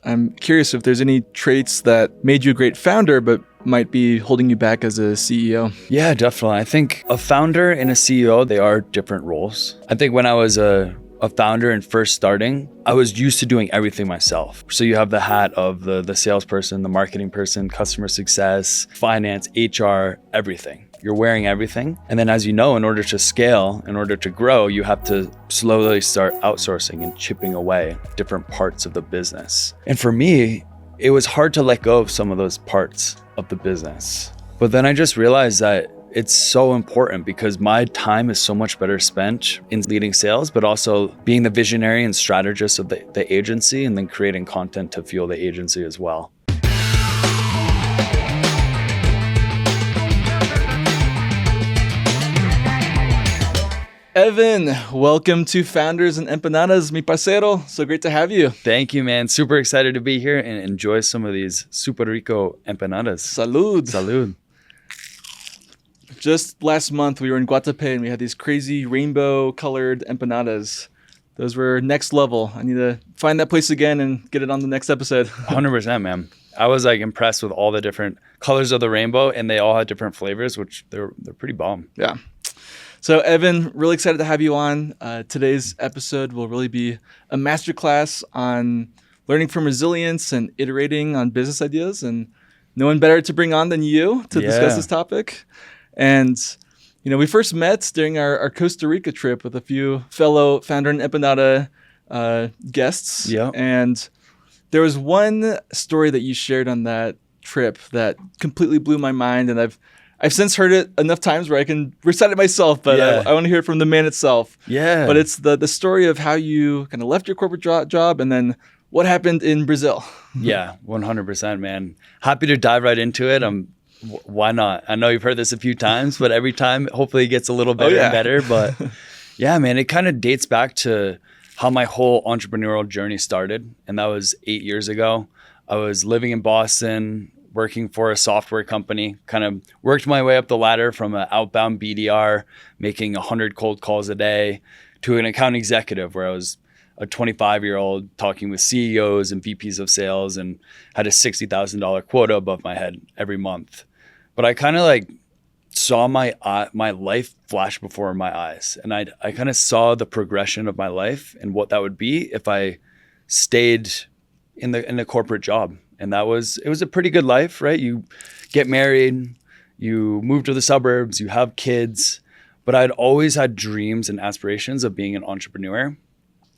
I'm curious if there's any traits that made you a great founder, but might be holding you back as a CEO. Yeah, definitely. I think a founder and a CEO, they are different roles. I think when I was a founder and first starting, I was used to doing everything myself. So you have the hat of the salesperson, the marketing person, customer success, finance, HR, everything. You're wearing everything. And then as you know, in order to scale, in order to grow, you have to slowly start outsourcing and chipping away different parts of the business. And for me, it was hard to let go of some of those parts of the business. But then I just realized that it's so important because my time is so much better spent in leading sales, but also being the visionary and strategist of the agency and then creating content to fuel the agency as well. Evan, welcome to Founders and Empanadas, mi parcero. So great to have you. Thank you, man. Super excited to be here and enjoy some of these super rico empanadas. Salud. Salud. Just last month, we were in Guatapé and we had these crazy rainbow-colored empanadas. Those were next level. I need to find that place again and get it on the next episode. 100%, man. I was like impressed with all the different colors of the rainbow, and they all had different flavors, which they're pretty bomb. Yeah. So Evan, really excited to have you on. Today's episode will really be a masterclass on learning from resilience and iterating on business ideas, and no one better to bring on than you to discuss this topic. And, you know, we first met during our Costa Rica trip with a few fellow Founder and Empanada guests. Yeah. And there was one story that you shared on that trip that completely blew my mind, and I've since heard it enough times where I can recite it myself, but I want to hear it from the man itself. Yeah. But it's the story of how you kind of left your corporate job and then what happened in Brazil. Yeah, 100%, man. Happy to dive right into it. Why not? I know you've heard this a few times, but every time, hopefully it gets a little better and better. But yeah, man, it kind of dates back to how my whole entrepreneurial journey started. And that was 8 years ago. I was living in Boston, working for a software company, kind of worked my way up the ladder from an outbound BDR, making 100 cold calls a day, to an account executive where I was a 25-year-old talking with CEOs and VPs of sales and had a $60,000 quota above my head every month. But I kind of like saw my life flash before my eyes. And I kind of saw the progression of my life and what that would be if I stayed in a corporate job. And it was a pretty good life, right? You get married, you move to the suburbs, you have kids, but I'd always had dreams and aspirations of being an entrepreneur.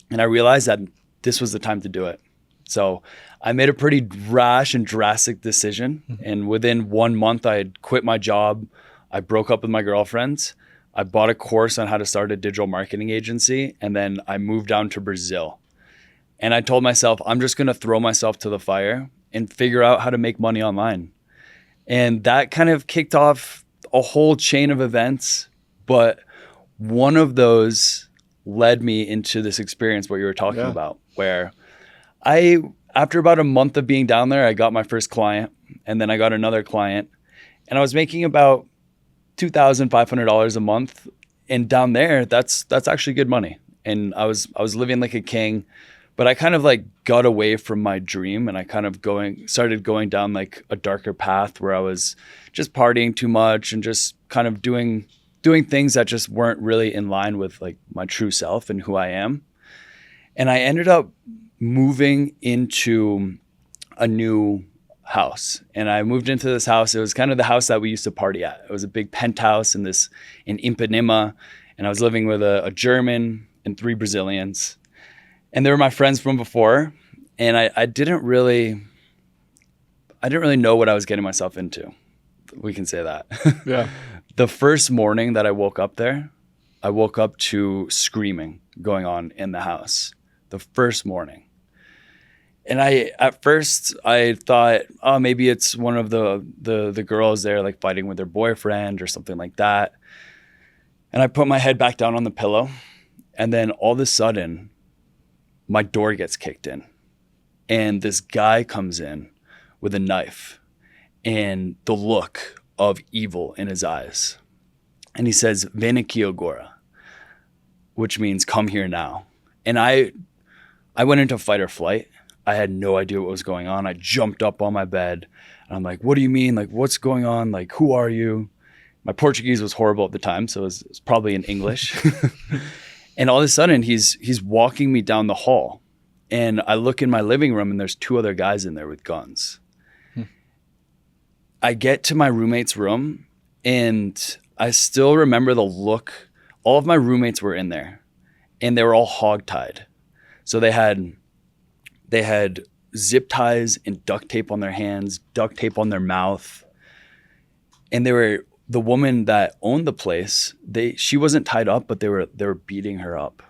And I realized that this was the time to do it. So I made a pretty rash and drastic decision. And within 1 month, I had quit my job. I broke up with my girlfriend. I bought a course on how to start a digital marketing agency. And then I moved down to Brazil. And I told myself, I'm just going to throw myself to the fire and figure out how to make money online. And that kind of kicked off a whole chain of events. But one of those led me into this experience, what you were talking about, where after about a month of being down there, I got my first client, and then I got another client, and I was making about $2,500 a month. And down there, that's actually good money. And I was living like a king. But I kind of like got away from my dream, and I kind of started going down like a darker path where I was just partying too much and just kind of doing things that just weren't really in line with like my true self and who I am. And I ended up moving into a new house. And I moved into this house. It was kind of the house that we used to party at. It was a big penthouse in Ipanema. And I was living with a German and 3 Brazilians. And they were my friends from before, and I didn't really know what I was getting myself into. We can say that. Yeah. The first morning that I woke up there, I woke up to screaming going on in the house. The first morning. And at first I thought, oh, maybe it's one of the girls there like fighting with their boyfriend or something like that. And I put my head back down on the pillow, and then all of a sudden, my door gets kicked in, and this guy comes in with a knife and the look of evil in his eyes. And he says, "Vem aqui agora," which means come here now. And I went into fight or flight. I had no idea what was going on. I jumped up on my bed and I'm like, what do you mean? Like, what's going on? Like, who are you? My Portuguese was horrible at the time, so it was probably in English. And all of a sudden he's walking me down the hall, and I look in my living room and there's 2 other guys in there with guns. I get to my roommate's room and I still remember the look. All of my roommates were in there and they were all hogtied. So they had zip ties and duct tape on their hands, duct tape on their mouth. And the woman that owned the place, she wasn't tied up, but they were beating her up.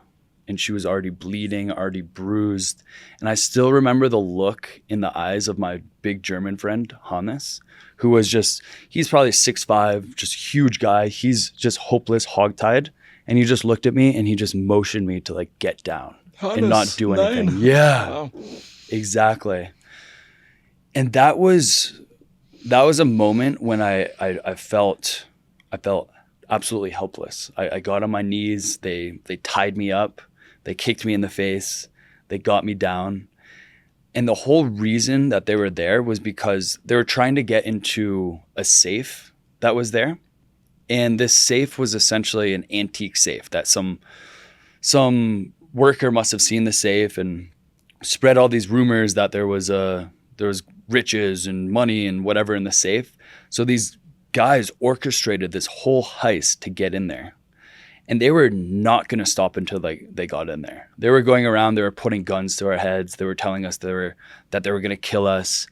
And she was already bleeding, already bruised. And I still remember the look in the eyes of my big German friend, Hannes, who was he's probably 6'5", just huge guy. He's just hopeless, hogtied. And he just looked at me and he just motioned me to like get down Hannes, and not do anything. 9. Yeah, wow. Exactly. And that was a moment when I felt absolutely helpless. I got on my knees. They tied me up. They kicked me in the face. They got me down. And the whole reason that they were there was because they were trying to get into a safe that was there. And this safe was essentially an antique safe that some worker must have seen the safe and spread all these rumors that there was riches and money and whatever in the safe. So these guys orchestrated this whole heist to get in there. And they were not going to stop until they got in there. They were going around, they were putting guns to our heads. They were telling us that they were going to kill us.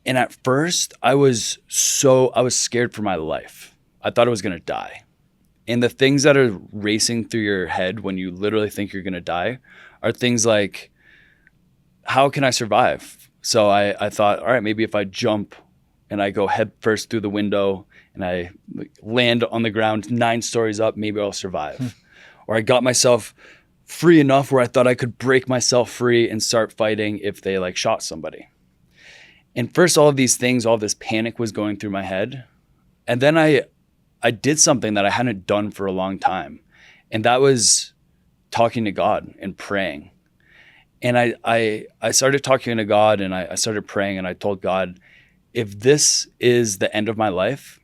And at first I was scared for my life. I thought I was going to die. And the things that are racing through your head when you literally think you're going to die are things like, how can I survive? So I thought, all right, maybe if I jump and I go head first through the window and I land on the ground 9 stories up, maybe I'll survive. Or I got myself free enough where I thought I could break myself free and start fighting if they like shot somebody. And first, all of these things, all this panic was going through my head. And then I did something that I hadn't done for a long time. And that was talking to God and praying. And I started talking to God and I started praying, and I told God, if this is the end of my life,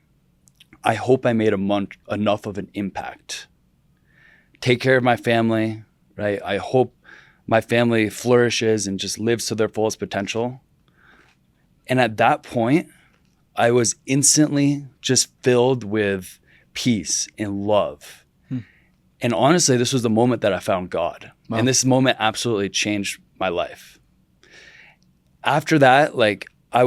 I hope I made enough of an impact. Take care of my family, right? I hope my family flourishes and just lives to their fullest potential. And at that point, I was instantly just filled with peace and love. And honestly, this was the moment that I found God. Wow. And this moment absolutely changed my life. After that, like I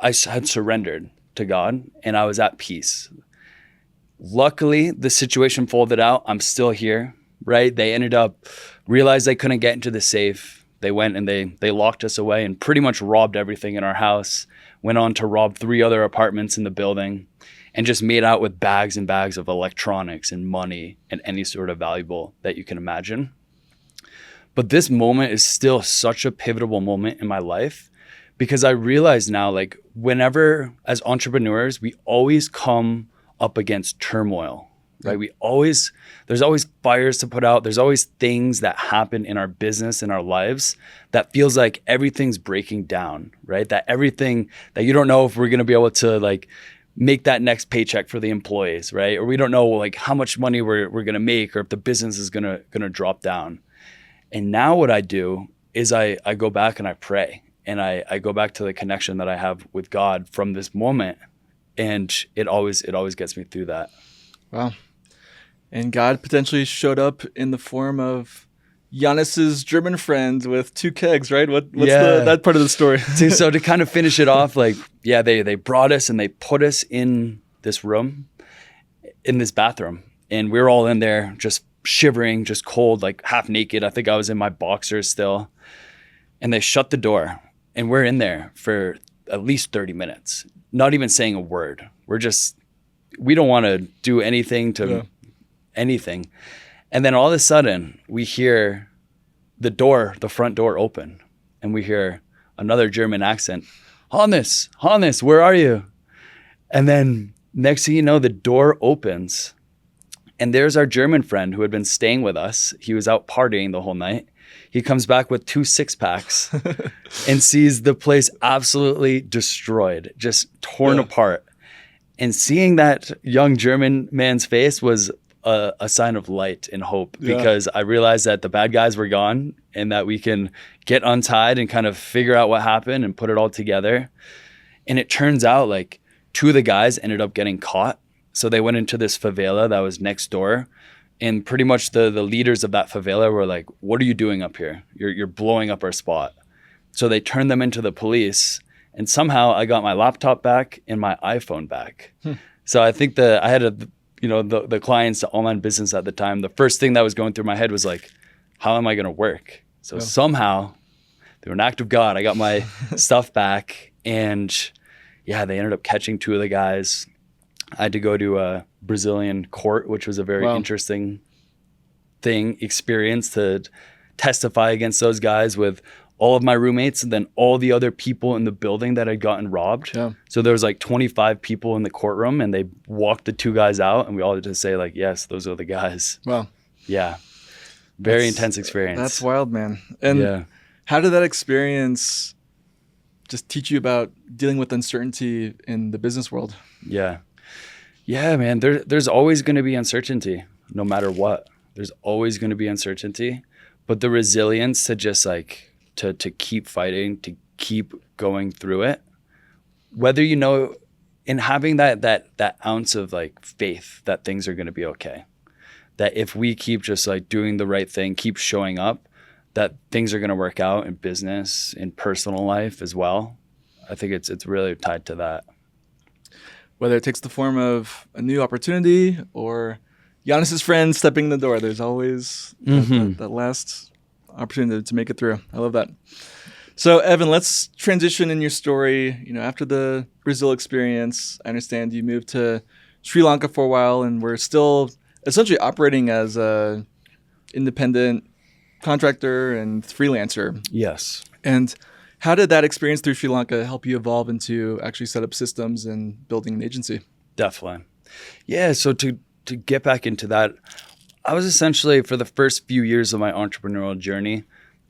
had surrendered to God and I was at peace. Luckily, the situation folded out. I'm still here, right? They ended up realized they couldn't get into the safe. They went and they locked us away and pretty much robbed everything in our house, went on to rob 3 other apartments in the building, and just made out with bags and bags of electronics and money and any sort of valuable that you can imagine. But this moment is still such a pivotal moment in my life, because I realize now, like, whenever as entrepreneurs, we always come up against turmoil, right? There's always fires to put out. There's always things that happen in our business, in our lives, that feels like everything's breaking down, right? That everything that you don't know if we're going to be able to like make that next paycheck for the employees, right? Or we don't know like how much money we're going to make, or if the business is going to drop down. And now what I do is I go back and I pray, and I go back to the connection that I have with God from this moment. And it always gets me through that. Wow. And God potentially showed up in the form of Giannis's German friend with 2 kegs, right? What's that part of the story? So to kind of finish it off, like, yeah, they brought us and they put us in this room, in this bathroom. And we were all in there just shivering, just cold, like half naked. I think I was in my boxers still. And they shut the door. And we're in there for at least 30 minutes, not even saying a word. We don't want to do anything to anything. And then all of a sudden we hear the front door open, and we hear another German accent. Hannes, where are you? And then next thing you know, the door opens, and there's our German friend who had been staying with us. He was out partying the whole night. He comes back with 2 6-packs and sees the place absolutely destroyed, just torn apart. And seeing that young German man's face was a sign of light and hope, because I realized that the bad guys were gone and that we can get untied and kind of figure out what happened and put it all together. And it turns out like 2 of the guys ended up getting caught. So they went into this favela that was next door. And pretty much the leaders of that favela were like, what are you doing up here? You're blowing up our spot. So they turned them into the police. And somehow I got my laptop back and my iPhone back. So I think I had the clients, the online business at the time, the first thing that was going through my head was like, how am I going to work? So somehow, through an act of God, I got my stuff back. And yeah, they ended up catching 2 of the guys. I had to go to a Brazilian court, which was a very interesting experience to testify against those guys with all of my roommates and then all the other people in the building that had gotten robbed. Yeah. So there was like 25 people in the courtroom, and they walked the 2 guys out, and we all had to say like, yes, those are the guys. Wow. Yeah. Very intense experience. That's wild, man. And how did that experience just teach you about dealing with uncertainty in the business world? Yeah, man, there's always going to be uncertainty, no matter what. There's always going to be uncertainty, but the resilience to just like, to keep fighting, to keep going through it, whether and having that ounce of like faith that things are going to be okay, that if we keep just like doing the right thing, keep showing up, that things are going to work out in business, in personal life as well. I think it's really tied to that. Whether it takes the form of a new opportunity or Giannis's friend stepping in the door, there's always that last opportunity to make it through. I love that. So, Evan, let's transition in your story. After the Brazil experience, I understand you moved to Sri Lanka for a while, and we're still essentially operating as a independent contractor and freelancer. Yes. And how did that experience through Sri Lanka help you evolve into actually set up systems and building an agency? Definitely. Yeah. So to get back into that, I was essentially, for the first few years of my entrepreneurial journey,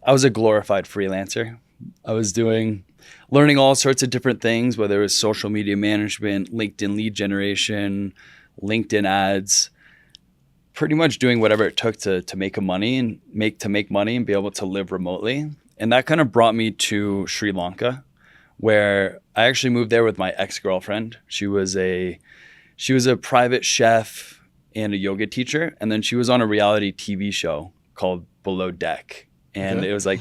I was a glorified freelancer. I was learning all sorts of different things, whether it was social media management, LinkedIn lead generation, LinkedIn ads, pretty much doing whatever it took to make money and be able to live remotely. And that kind of brought me to Sri Lanka, where I actually moved there with my ex-girlfriend. She was a private chef and a yoga teacher. And then she was on a reality TV show called Below Deck. And it was like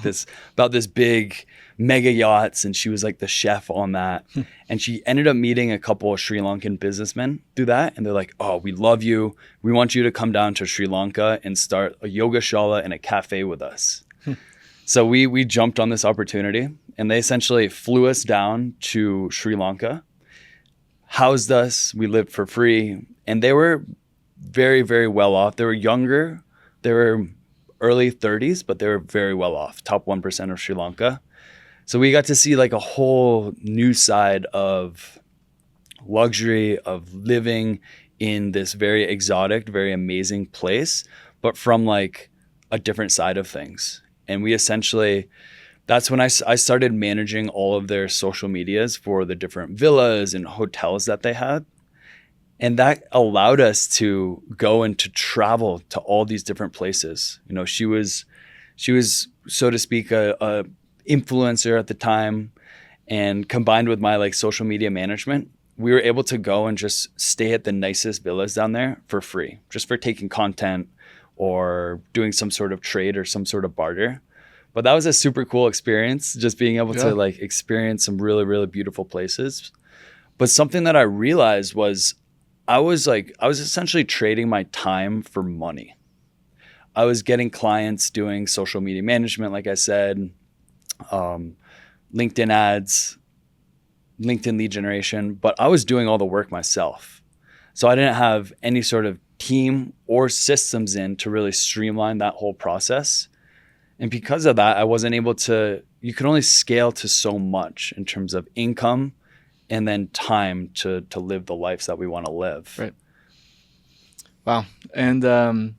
about this big mega yachts. And she was like the chef on that. And she ended up meeting a couple of Sri Lankan businessmen through that. And they're like, oh, we love you. We want you to come down to Sri Lanka and start a yoga shala and a cafe with us. So we jumped on this opportunity, and they essentially flew us down to Sri Lanka, housed us. We lived for free, and they were very, very well off. They were younger. They were early 30s, but they were very well off, top 1% of Sri Lanka. So we got to see like a whole new side of luxury, of living in this very exotic, very amazing place, but from like a different side of things. And we essentially, that's when I started managing all of their social medias for the different villas and hotels that they had. And that allowed us to go and to travel to all these different places. She was, so to speak, a influencer at the time. And combined with my like social media management, we were able to go and just stay at the nicest villas down there for free, just for taking content or doing some sort of trade or some sort of barter. But that was a super cool experience, just being able to like experience some really, really beautiful places. But something that I realized was I was essentially trading my time for money. I was getting clients doing social media management, like I said, LinkedIn ads, LinkedIn lead generation, but I was doing all the work myself. So I didn't have any sort of team or systems in to really streamline that whole process. And because of that, I wasn't able to, you could only scale to so much in terms of income and then time to live the lives that we want to live. Right. Wow. And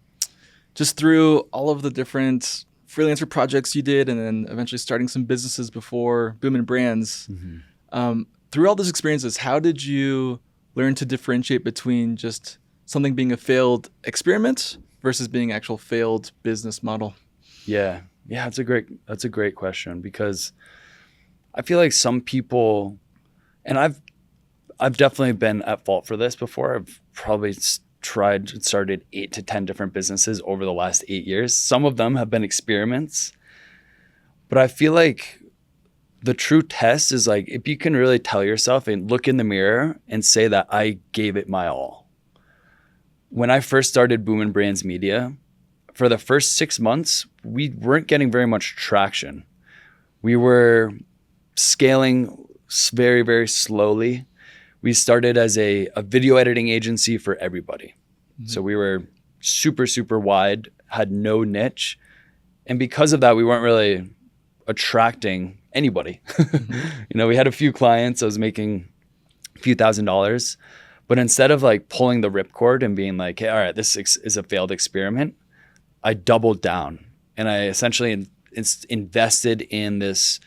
just through all of the different freelancer projects you did, and then eventually starting some businesses before Booming Brands. Through all those experiences, how did you learn to differentiate between just something being a failed experiment versus being actual failed business model? Yeah, that's a great question, because I feel like some people, and I've definitely been at fault for this before. I've probably started 8 to 10 different businesses over the last 8 years. Some of them have been experiments, but I feel like the true test is like if you can really tell yourself and look in the mirror and say that I gave it my all. When I first started Boomin' Brands Media, for the first 6 months, we weren't getting very much traction. We were scaling very, very slowly. We started as a video editing agency for everybody. So we were super, super wide, had no niche. And because of that, we weren't really attracting anybody. We had a few clients. I was making a few $1,000s. But instead of like pulling the ripcord and being like, hey, all right, this is a failed experiment, I doubled down. And I essentially invested in this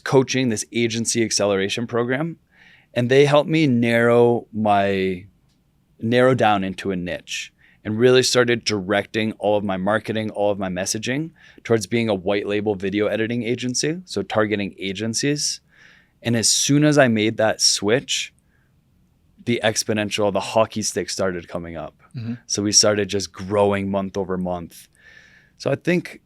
coaching, this agency acceleration program. And they helped me narrow down into a niche and really started directing all of my marketing, all of my messaging towards being a white label video editing agency. So targeting agencies. And as soon as I made that switch, the exponential, the hockey stick started coming up. So we started just growing month over month. So I think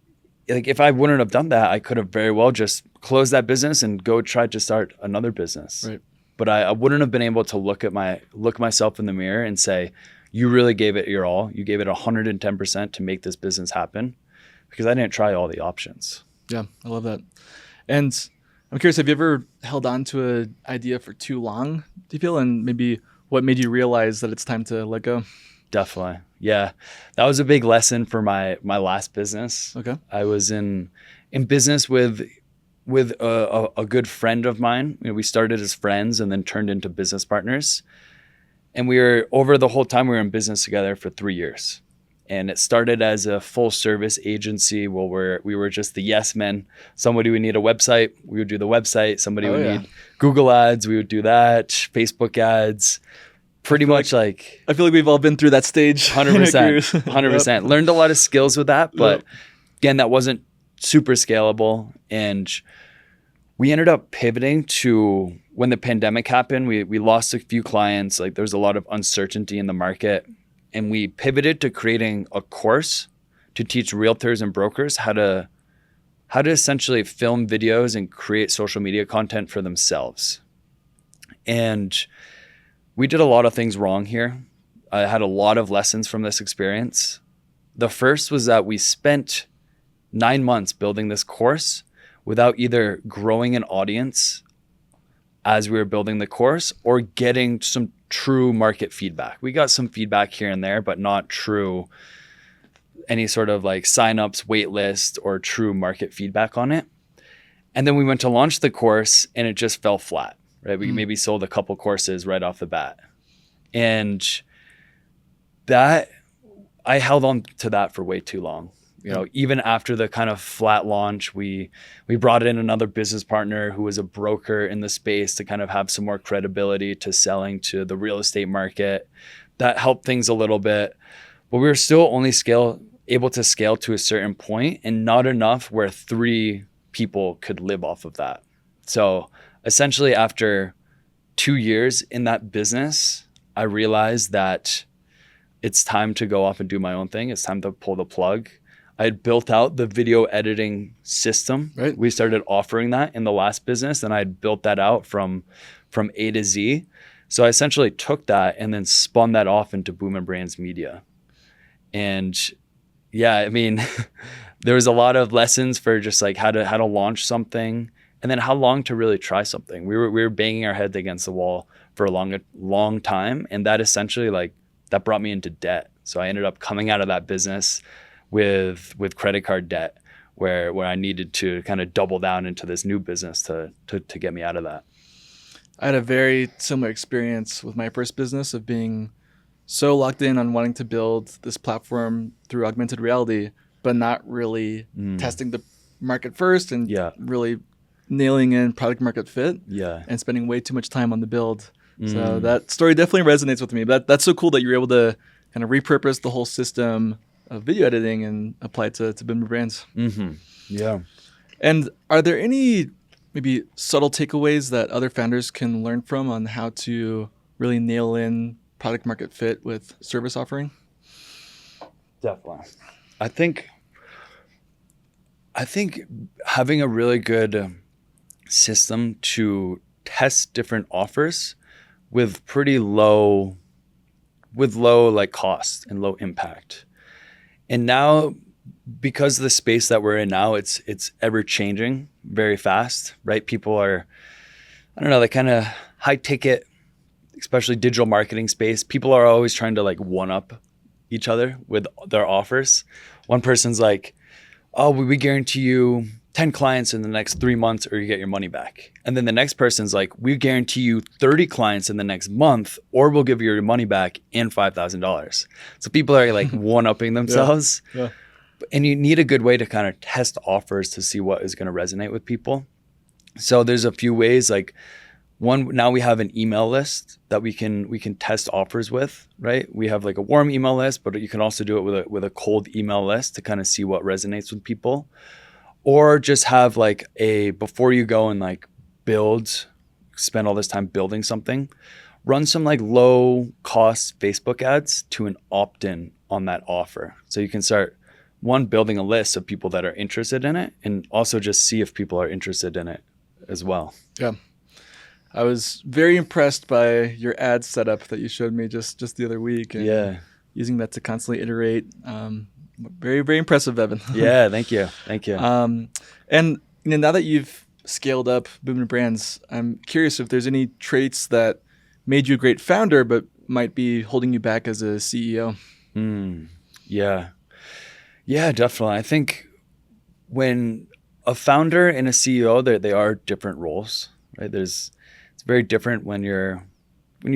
like if I wouldn't have done that, I could have very well just closed that business and go try to start another business. Right. But I wouldn't have been able to look myself in the mirror and say, you really gave it your all. You gave it 110% to make this business happen, because I didn't try all the options. Yeah, I love that. And I'm curious, have you ever held on to an idea for too long, do you feel? And maybe what made you realize that it's time to let go? Definitely. Yeah. That was a big lesson for my last business. Okay. I was in business with a good friend of mine. We started as friends and then turned into business partners. And over the whole time we were in business together for 3 years. And it started as a full service agency where we were just the yes men. Somebody would need a website, we would do the website. Somebody would need Google ads, we would do that. Facebook ads. Pretty much like I feel like we've all been through that stage. 100%. 100%. Learned a lot of skills with that. But again, that wasn't super scalable. And we ended up pivoting to when the pandemic happened. We lost a few clients. Like there's a lot of uncertainty in the market. And we pivoted to creating a course to teach realtors and brokers how to essentially film videos and create social media content for themselves. And we did a lot of things wrong here. I had a lot of lessons from this experience. The first was that we spent 9 months building this course without either growing an audience as we were building the course or getting some true market feedback. We got some feedback here and there, but not true, any sort of like signups, wait list, or true market feedback on it. And then we went to launch the course and it just fell flat, right? We maybe sold a couple courses right off the bat. And that, I held on to that for way too long. Even after the kind of flat launch, we brought in another business partner who was a broker in the space to kind of have some more credibility to selling to the real estate market. That helped things a little bit, but we were still only able to scale to a certain point and not enough where 3 people could live off of that. So essentially after 2 years in that business, I realized that it's time to go off and do my own thing. It's time to pull the plug. I had built out the video editing system. Right. We started offering that in the last business, and I had built that out from A to Z. So I essentially took that and then spun that off into Boomin' Brands Media. And yeah, I mean, there was a lot of lessons for just like how to launch something, and then how long to really try something. We were banging our heads against the wall for a long time, and that essentially that brought me into debt. So I ended up coming out of that business with credit card debt, where I needed to kind of double down into this new business to get me out of that. I had a very similar experience with my first business of being so locked in on wanting to build this platform through augmented reality but not really testing the market first and Yeah. really nailing in product market fit Yeah. and spending way too much time on the build. So that story definitely resonates with me. But that's so cool that you're able to kind of repurpose the whole system of video editing and apply it to Bimmer Brands. Yeah. And are there any maybe subtle takeaways that other founders can learn from on how to really nail in product market fit with service offering? Definitely. I think having a really good system to test different offers with low like cost and low impact. And now, because of the space that we're in now, it's ever changing very fast, right? People are, I don't know, like kind of high ticket, especially digital marketing space. People are always trying to like one up each other with their offers. One person's like, oh, we guarantee you 10 clients in the next 3 months or you get your money back. And then the next person's like, we guarantee you 30 clients in the next month or we'll give you your money back and $5,000. So people are like one-upping themselves. Yeah. And you need a good way to kind of test offers to see what is going to resonate with people. So there's a few ways. Like one, now we have an email list that we can test offers with, right? We have like a warm email list, but you can also do it with a cold email list to kind of see what resonates with people. Or just have like before you go and like spend all this time building something, run some like low cost Facebook ads to an opt-in on that offer. So you can start building a list of people that are interested in it and also just see if people are interested in it as well. Yeah. I was very impressed by your ad setup that you showed me just the other week. And using that to constantly iterate. Very, very impressive, Evan. Yeah, thank you. And now that you've scaled up Bimmer Brands, I'm curious if there's any traits that made you a great founder, but might be holding you back as a CEO. Yeah, definitely. I think when a founder and a CEO, they are different roles, right? It's very different when you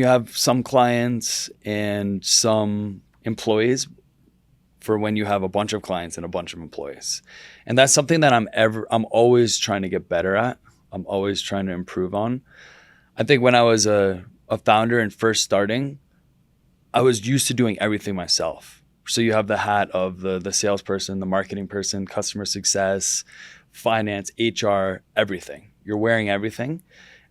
have some clients and some employees for when you have a bunch of clients and a bunch of employees. And that's something that I'm always trying to get better at. I'm always trying to improve on. I think when I was a founder and first starting, I was used to doing everything myself. So you have the hat of the salesperson, the marketing person, customer success, finance, HR, everything. You're wearing everything.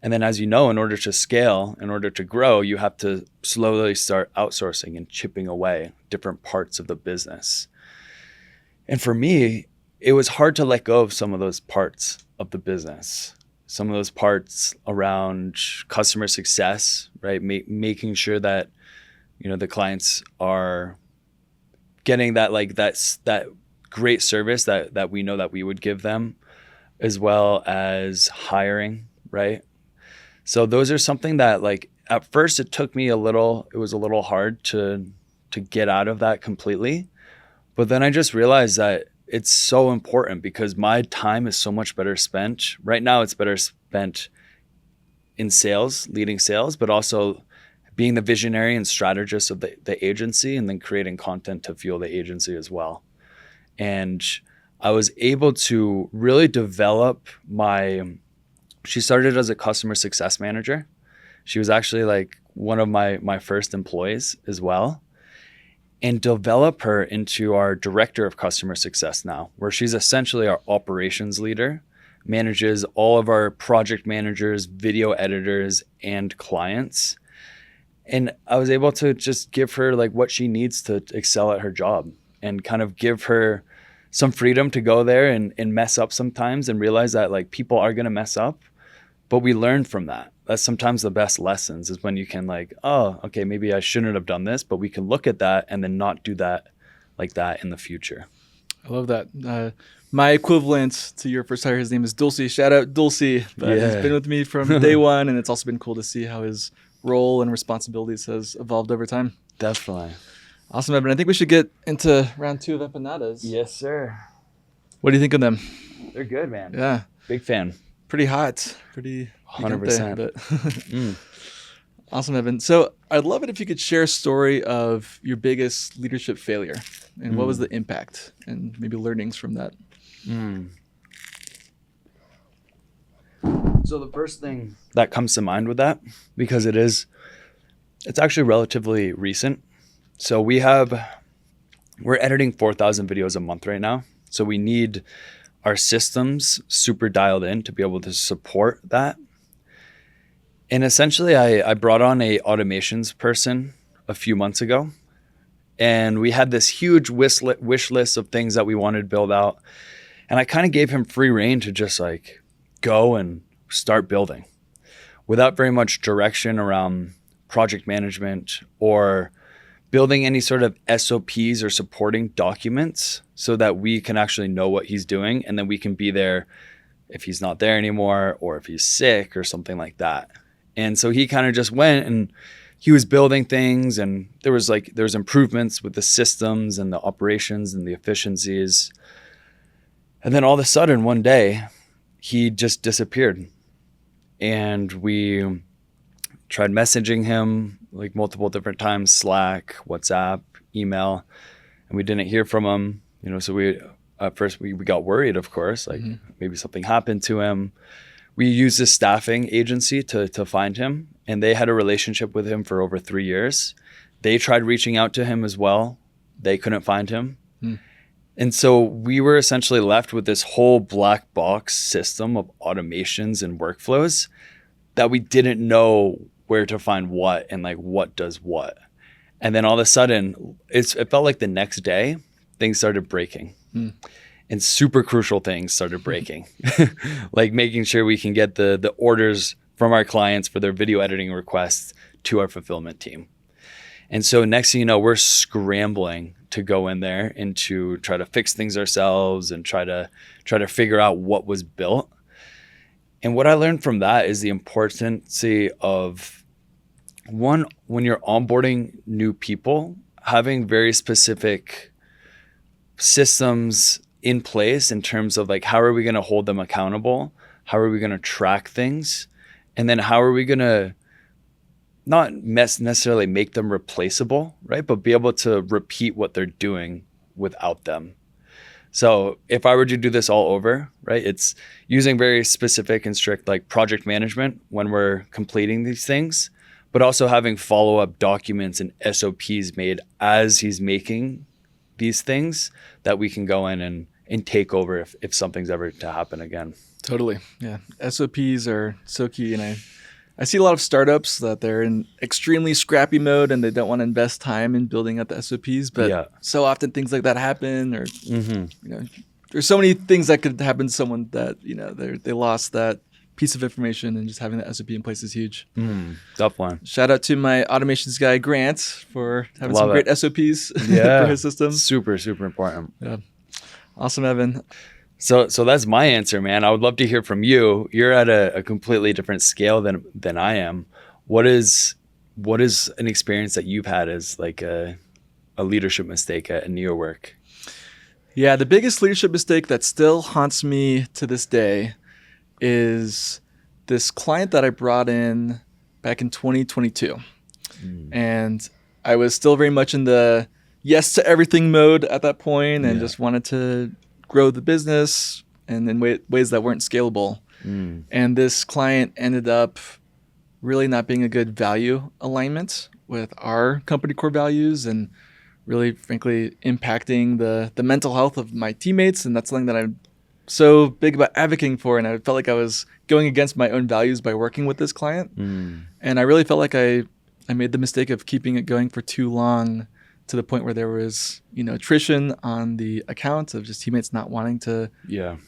And then as you know, in order to scale, in order to grow, you have to slowly start outsourcing and chipping away different parts of the business. And for me, it was hard to let go of some of those parts of the business, some of those parts around customer success, right? Making sure that, the clients are getting that that great service that we know that we would give them, as well as hiring, right? So those are something that like at first it was a little hard to get out of that completely. But then I just realized that it's so important because my time is so much better spent. Right now it's better spent in sales, leading sales, but also being the visionary and strategist of the agency and then creating content to fuel the agency as well. And I was able to really develop she started as a customer success manager. She was actually like one of my first employees as well, and develop her into our director of customer success now, where she's essentially our operations leader, manages all of our project managers, video editors, and clients. And I was able to just give her like what she needs to excel at her job and kind of give her some freedom to go there and mess up sometimes and realize that like people are going to mess up. But we learn from that. That's sometimes the best lessons is when you can like, oh, okay, maybe I shouldn't have done this, but we can look at that and then not do that like that in the future. I love that. My equivalent to your first hire, his name is Dulce. Shout out Dulce. But he's been with me from day one, and it's also been cool to see how his role and responsibilities has evolved over time. Definitely. Awesome, Evan. I think we should get into round 2 of empanadas. Yes, sir. What do you think of them? They're good, man. Yeah. Big fan. Pretty hot. Pretty 100%. Awesome, Evan. So I'd love it if you could share a story of your biggest leadership failure and what was the impact and maybe learnings from that. So the first thing that comes to mind with that, because it's actually relatively recent. So we're editing 4,000 videos a month right now. So we need our systems super dialed in to be able to support that. And essentially, I brought on a automations person a few months ago, and we had this huge wish list of things that we wanted to build out. And I kind of gave him free rein to just like go and start building without very much direction around project management or building any sort of SOPs or supporting documents so that we can actually know what he's doing. And then we can be there if he's not there anymore or if he's sick or something like that. And so he kind of just went and he was building things, and there was improvements with the systems and the operations and the efficiencies. And then all of a sudden one day he just disappeared, and we tried messaging him like multiple different times, Slack, WhatsApp, email, and we didn't hear from him. So we at first we got worried, of course, like maybe something happened to him. We used a staffing agency to find him, and they had a relationship with him for over 3 years. They tried reaching out to him as well. They couldn't find him. And so we were essentially left with this whole black box system of automations and workflows that we didn't know where to find what and like what does what. And then all of a sudden, it felt like the next day, things started breaking. And super crucial things started breaking, like making sure we can get the orders from our clients for their video editing requests to our fulfillment team. And so next thing you know, we're scrambling to go in there and to try to fix things ourselves and try to figure out what was built. And what I learned from that is the importance of, one, when you're onboarding new people, having very specific systems in place in terms of like, how are we going to hold them accountable? How are we going to track things? And then how are we going to not necessarily make them replaceable, right? But be able to repeat what they're doing without them. So if I were to do this all over, right, it's using very specific and strict like project management when we're completing these things, but also having follow-up documents and SOPs made as he's making these things that we can go in and take over if something's ever to happen again. Totally. Yeah. SOPs are so key. And I see a lot of startups that they're in extremely scrappy mode and they don't want to invest time in building out the SOPs. But so often things like that happen, or there's so many things that could happen to someone that, they lost that piece of information, and just having the SOP in place is huge. Tough one. Shout out to my automations guy, Grant, for having some great SOPs for his system. Super, super important. Yeah. Awesome, Evan. So that's my answer, man. I would love to hear from you. You're at a completely different scale than I am. What is an experience that you've had as like a leadership mistake in your work? Yeah, the biggest leadership mistake that still haunts me to this day is this client that I brought in back in 2022. And I was still very much in the yes to everything mode at that point, and just wanted to grow the business and in ways that weren't scalable. And this client ended up really not being a good value alignment with our company core values, and really, frankly, impacting the mental health of my teammates. And that's something that I'm so big about advocating for. And I felt like I was going against my own values by working with this client. And I really felt like I made the mistake of keeping it going for too long, to the point where there was, attrition on the account of just teammates not wanting to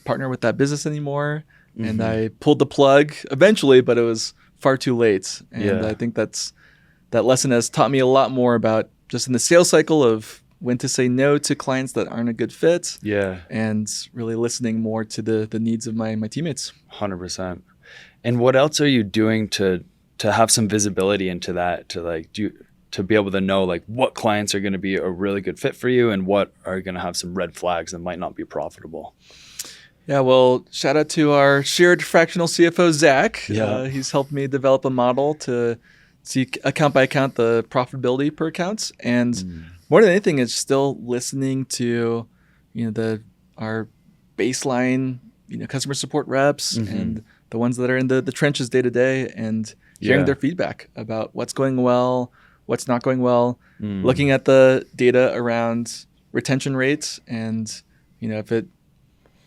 partner with that business anymore. And I pulled the plug eventually, but it was far too late. And I think that lesson has taught me a lot more about just in the sales cycle of when to say no to clients that aren't a good fit. And really listening more to the needs of my teammates. 100%. And what else are you doing to have some visibility into that, to be able to know like what clients are going to be a really good fit for you and what are going to have some red flags that might not be profitable? Yeah, well, shout out to our shared fractional CFO, Zach. He's helped me develop a model to see account by account the profitability per accounts, and more than anything, it's still listening to, our baseline, customer support reps and the ones that are in the trenches day to day, and hearing their feedback about what's going well, what's not going well, looking at the data around retention rates, and if it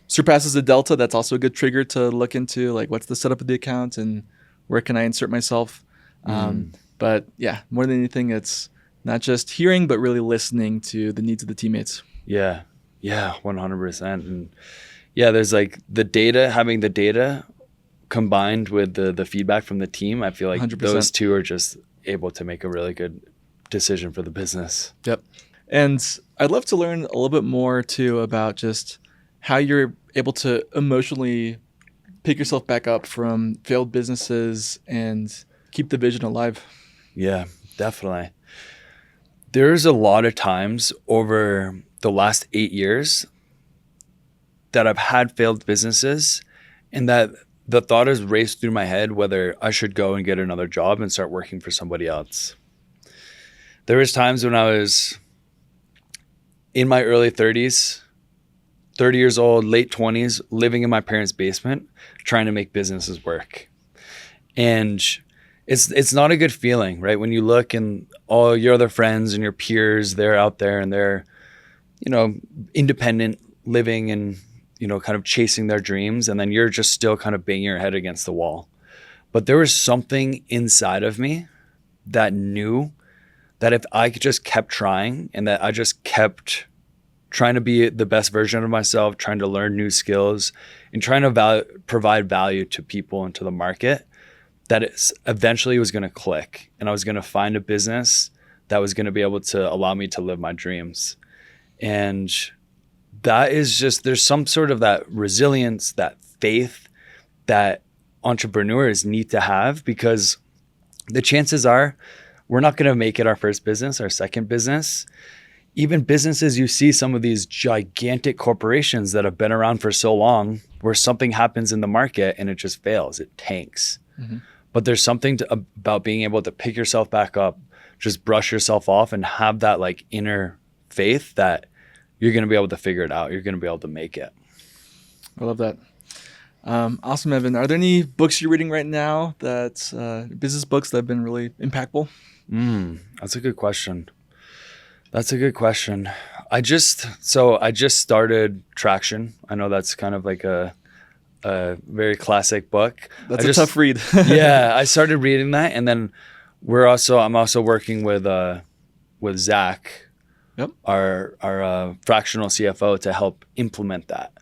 surpasses a delta, that's also a good trigger to look into, like what's the setup of the account and where can I insert myself. But yeah, more than anything, it's not just hearing, but really listening to the needs of the teammates. Yeah, 100%. And yeah, there's like having the data combined with the feedback from the team. I feel like 100%. Those two are just able to make a really good decision for the business. Yep. And I'd love to learn a little bit more too about just how you're able to emotionally pick yourself back up from failed businesses and keep the vision alive. Yeah, definitely. There's a lot of times over the last 8 years that I've had failed businesses, and that the thought has raced through my head whether I should go and get another job and start working for somebody else. There was times when I was in my early 30s, 30 years old, late 20s, living in my parents' basement, trying to make businesses work. And it's not a good feeling, right? When you look and all your other friends and your peers, they're out there and they're, independent living and, kind of chasing their dreams. And then you're just still kind of banging your head against the wall. But there was something inside of me that knew that if I just kept trying, and that I just kept trying to be the best version of myself, trying to learn new skills, and trying to provide value to people and to the market, that it eventually was going to click, and I was going to find a business that was going to be able to allow me to live my dreams. And that is just, there's some sort of that resilience, that faith that entrepreneurs need to have, because the chances are we're not going to make it our first business, our second business. Even businesses, you see some of these gigantic corporations that have been around for so long, where something happens in the market and it just fails, it tanks. But there's something about being able to pick yourself back up, just brush yourself off, and have that like inner faith that you're going to be able to figure it out. You're going to be able to make it. I love that. Awesome, Evan. Are there any books you're reading right now business books that have been really impactful? That's a good question. I just started Traction. I know that's kind of like a very classic book. That's a tough read. Yeah, I started reading that, and then I'm also working with Zach, our fractional CFO, to help implement that.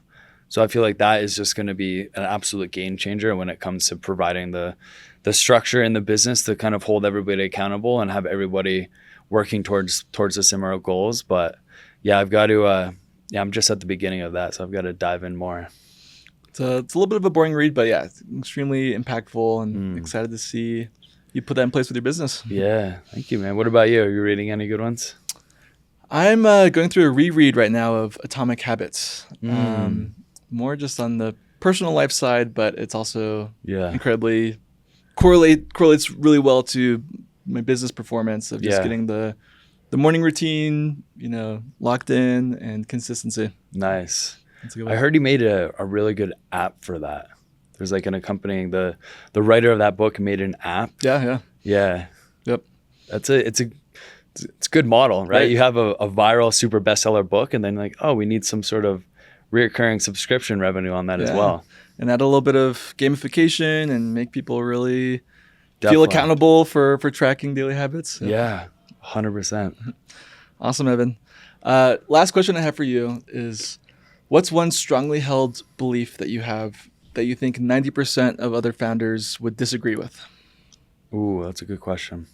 So I feel like that is just going to be an absolute game changer when it comes to providing the structure in the business to kind of hold everybody accountable and have everybody working towards the similar goals. But yeah, I've got to, I'm just at the beginning of that, so I've got to dive in more. It's a little bit of a boring read, but yeah, it's extremely impactful, and excited to see you put that in place with your business. Yeah, thank you, man. What about you? Are you reading any good ones? I'm going through a reread right now of Atomic Habits. More just on the personal life side, but it's also incredibly correlates really well to my business performance of just getting the morning routine, locked in, and consistency. Nice. I heard you made a really good app for that. There's like an accompanying, the writer of that book made an app. Yeah. Yep. It's a good model, right? You have a viral super bestseller book, and then like, oh, we need some sort of recurring subscription revenue on that as well. And add a little bit of gamification and make people really feel accountable for tracking daily habits. Yeah, 100%. Awesome, Evan. Last question I have for you is, what's one strongly held belief that you have that you think 90% of other founders would disagree with? Ooh, that's a good question.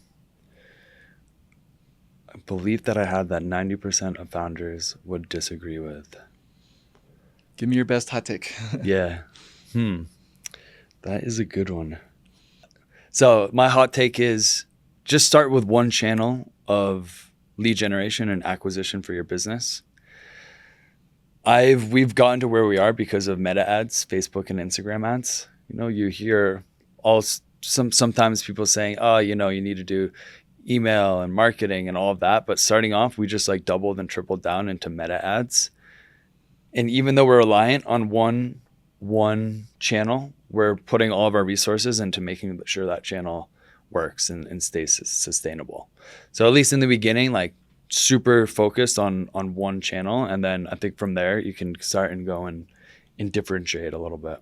A belief that I had that 90% of founders would disagree with. Give me your best hot take. Yeah. That is a good one. So my hot take is just start with one channel of lead generation and acquisition for your business. We've gotten to where we are because of meta ads, Facebook and Instagram ads. You hear all sometimes people saying, oh, you need to do email and marketing and all of that. But starting off, we just like doubled and tripled down into meta ads. And even though we're reliant on one channel, we're putting all of our resources into making sure that channel works and stays sustainable. So at least in the beginning, like super focused on one channel. And then I think from there, you can start and go and differentiate a little bit.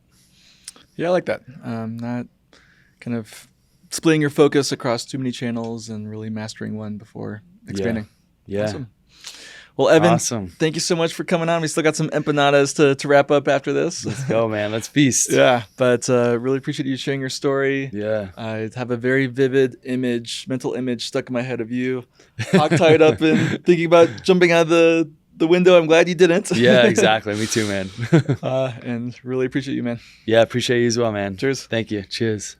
Yeah, I like that. Not kind of splitting your focus across too many channels and really mastering one before expanding. Yeah. Awesome. Well, Evan, thank you so much for coming on. We still got some empanadas to wrap up after this. Let's go, man. Let's feast. Yeah, but really appreciate you sharing your story. Yeah. I have a very vivid mental image stuck in my head of you, hogtied up and thinking about jumping out of the window. I'm glad you didn't. Yeah, exactly. Me too, man. And really appreciate you, man. Yeah, appreciate you as well, man. Cheers. Thank you. Cheers.